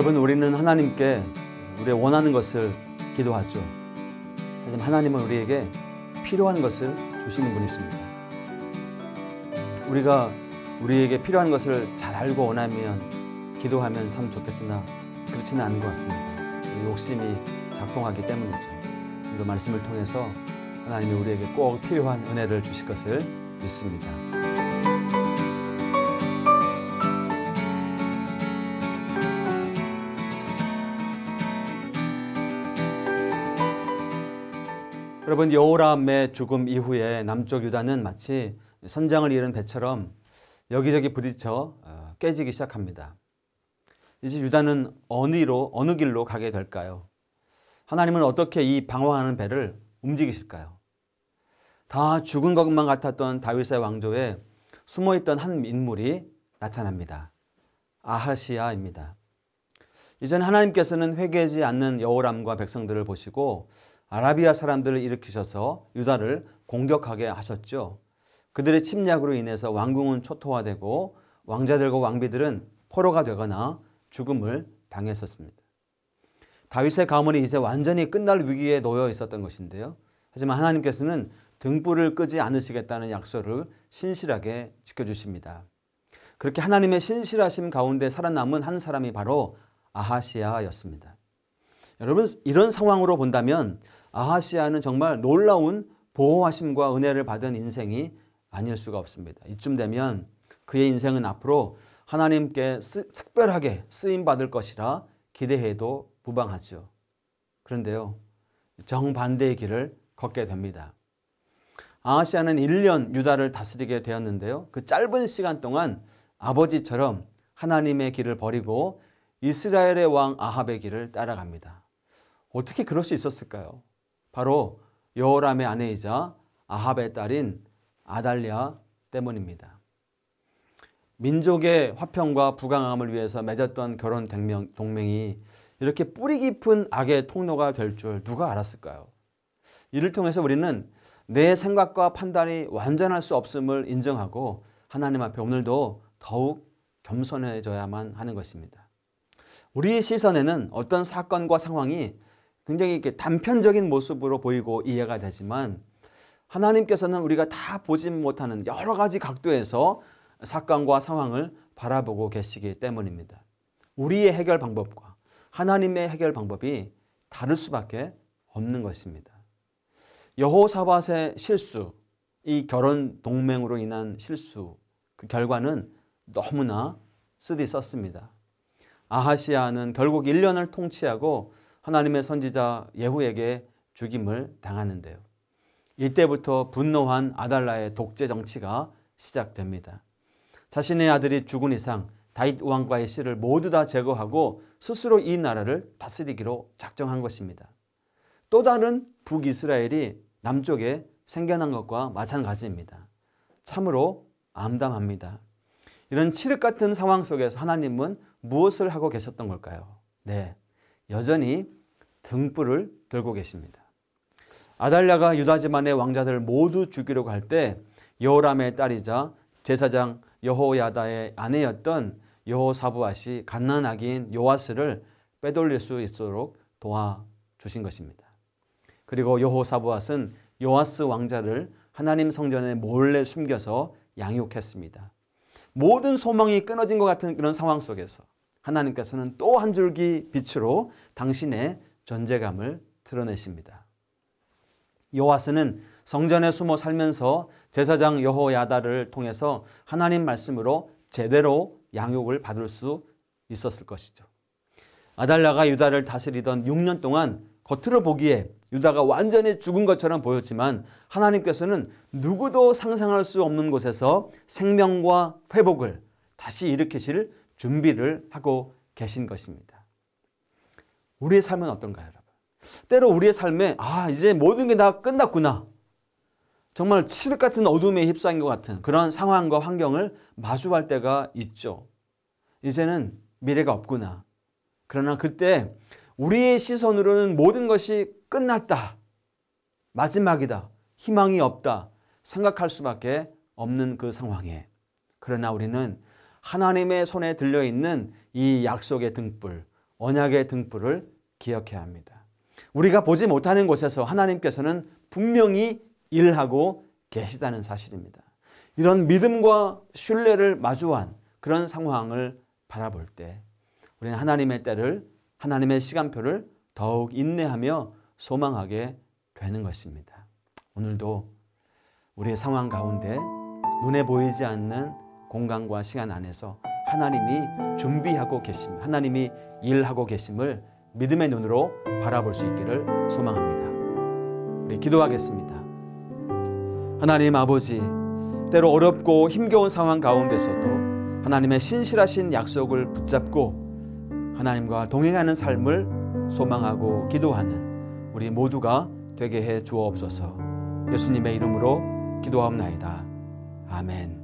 여러분, 우리는 하나님께 우리의 원하는 것을 기도하죠. 하지만 하나님은 우리에게 필요한 것을 주시는 분이십니다. 우리가 우리에게 필요한 것을 잘 알고 원하면 기도하면 참 좋겠으나 그렇지는 않은 것 같습니다. 욕심이 작동하기 때문이죠. 이 말씀을 통해서 하나님이 우리에게 꼭 필요한 은혜를 주실 것을 믿습니다. 여러분, 여호람의 죽음 이후에 남쪽 유다는 마치 선장을 잃은 배처럼 여기저기 부딪혀 깨지기 시작합니다. 이제 유다는 어느 길로 가게 될까요? 하나님은 어떻게 이 방황하는 배를 움직이실까요? 다 죽은 것만 같았던 다윗의 왕조에 숨어있던 한 인물이 나타납니다. 아하시야입니다. 이제는 하나님께서는 회개하지 않는 여호람과 백성들을 보시고 아라비아 사람들을 일으키셔서 유다를 공격하게 하셨죠. 그들의 침략으로 인해서 왕궁은 초토화되고 왕자들과 왕비들은 포로가 되거나 죽음을 당했었습니다. 다윗의 가문이 이제 완전히 끝날 위기에 놓여 있었던 것인데요. 하지만 하나님께서는 등불을 끄지 않으시겠다는 약속을 신실하게 지켜주십니다. 그렇게 하나님의 신실하심 가운데 살아남은 한 사람이 바로 아하시야였습니다. 여러분, 이런 상황으로 본다면 아하시야는 정말 놀라운 보호하심과 은혜를 받은 인생이 아닐 수가 없습니다. 이쯤 되면 그의 인생은 앞으로 하나님께 특별하게 쓰임받을 것이라 기대해도 무방하죠. 그런데요, 정반대의 길을 걷게 됩니다. 아하시야는 1년 유다를 다스리게 되었는데요. 그 짧은 시간 동안 아버지처럼 하나님의 길을 버리고 이스라엘의 왕 아합의 길을 따라갑니다. 어떻게 그럴 수 있었을까요? 바로 여호람의 아내이자 아합의 딸인 아달랴 때문입니다. 민족의 화평과 부강함을 위해서 맺었던 결혼 동맹이 이렇게 뿌리 깊은 악의 통로가 될 줄 누가 알았을까요? 이를 통해서 우리는 내 생각과 판단이 완전할 수 없음을 인정하고 하나님 앞에 오늘도 더욱 겸손해져야만 하는 것입니다. 우리의 시선에는 어떤 사건과 상황이 굉장히 이렇게 단편적인 모습으로 보이고 이해가 되지만 하나님께서는 우리가 다 보지 못하는 여러 가지 각도에서 사건과 상황을 바라보고 계시기 때문입니다. 우리의 해결 방법과 하나님의 해결 방법이 다를 수밖에 없는 것입니다. 여호사밧의 실수, 이 결혼 동맹으로 인한 실수, 그 결과는 너무나 쓰디썼습니다. 아하시야는 결국 1년을 통치하고 하나님의 선지자 예후에게 죽임을 당하는데요. 이때부터 분노한 아달랴의 독재 정치가 시작됩니다. 자신의 아들이 죽은 이상 다윗 왕과의 씨를 모두 다 제거하고 스스로 이 나라를 다스리기로 작정한 것입니다. 또 다른 북이스라엘이 남쪽에 생겨난 것과 마찬가지입니다. 참으로 암담합니다. 이런 칠흑 같은 상황 속에서 하나님은 무엇을 하고 계셨던 걸까요? 네, 여전히 등불을 들고 계십니다. 아달랴가 유다 집안의 왕자들을 모두 죽이려고 할 때 여호람의 딸이자 제사장 여호야다의 아내였던 여호사부앗이 갓난 아기인 요아스를 빼돌릴 수 있도록 도와주신 것입니다. 그리고 여호사부앗은 요아스 왕자를 하나님 성전에 몰래 숨겨서 양육했습니다. 모든 소망이 끊어진 것 같은 그런 상황 속에서 하나님께서는 또 한 줄기 빛으로 당신의 존재감을 드러내십니다. 요아스는 성전에 숨어 살면서 제사장 여호야다를 통해서 하나님 말씀으로 제대로 양육을 받을 수 있었을 것이죠. 아달랴가 유다를 다스리던 6년 동안 겉으로 보기에 유다가 완전히 죽은 것처럼 보였지만 하나님께서는 누구도 상상할 수 없는 곳에서 생명과 회복을 다시 일으키실 준비를 하고 계신 것입니다. 우리의 삶은 어떤가요, 여러분? 때로 우리의 삶에 이제 모든 게 다 끝났구나. 정말 칠흑 같은 어둠에 휩싸인 것 같은 그런 상황과 환경을 마주할 때가 있죠. 이제는 미래가 없구나. 그러나 그때 우리의 시선으로는 모든 것이 끝났다. 마지막이다. 희망이 없다. 생각할 수밖에 없는 그 상황에. 그러나 우리는 하나님의 손에 들려있는 이 약속의 등불, 언약의 등불을 기억해야 합니다. 우리가 보지 못하는 곳에서 하나님께서는 분명히 일하고 계시다는 사실입니다. 이런 믿음과 신뢰를 마주한 그런 상황을 바라볼 때 우리는 하나님의 때를, 하나님의 시간표를 더욱 인내하며 소망하게 되는 것입니다. 오늘도 우리의 상황 가운데 눈에 보이지 않는 공간과 시간 안에서 하나님이 준비하고 계심, 하나님이 일하고 계심을 믿음의 눈으로 바라볼 수 있기를 소망합니다. 우리 기도하겠습니다. 하나님 아버지, 때로 어렵고 힘겨운 상황 가운데서도 하나님의 신실하신 약속을 붙잡고 하나님과 동행하는 삶을 소망하고 기도하는 우리 모두가 되게 해 주옵소서. 예수님의 이름으로 기도하옵나이다. 아멘.